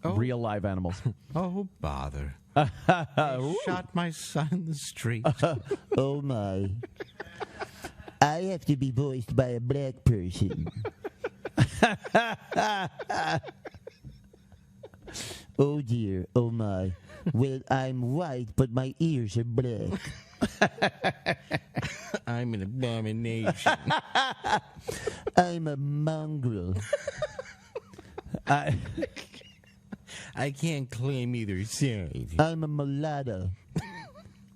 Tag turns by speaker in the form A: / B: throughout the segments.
A: real live animals.
B: Oh, bother. They shot my son in the street.
C: Oh, my. I have to be voiced by a black person. Oh, dear. Oh, my. Well, I'm white, but my ears are black.
B: I'm an abomination.
C: I'm a mongrel.
B: I can't claim either side.
C: I'm a mulatto.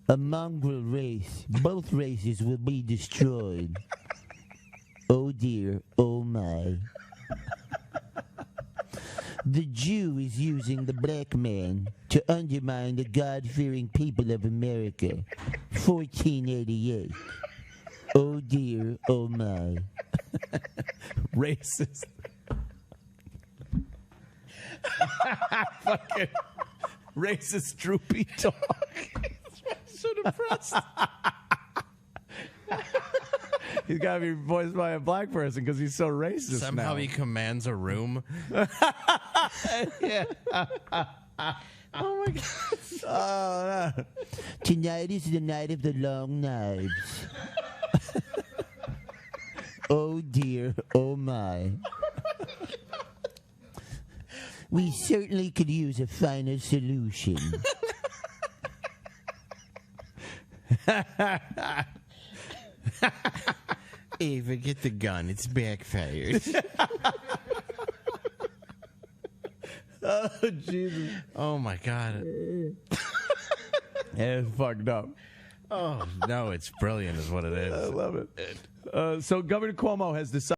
C: A mongrel race. Both races will be destroyed. Oh, dear. Oh, my. The Jew is using the black man to undermine the God-fearing people of America. 1488. Oh, dear. Oh, my.
A: Racist. Fucking racist Droopy Dog.
B: So depressed.
A: He's got to be voiced by a black person because he's so racist
B: Somehow
A: now.
B: he commands a room.
A: Yeah.
B: Oh, my God.
A: Oh, no.
C: Tonight is the night of the long knives. Oh, dear. Oh, my. We certainly could use a finer solution.
B: Hey, forget the gun. It's backfired.
A: Oh, Jesus.
B: Oh, my God.
A: Yeah, it's fucked up.
B: Oh, no, it's brilliant is what it is.
A: I love it. So Governor Cuomo has decided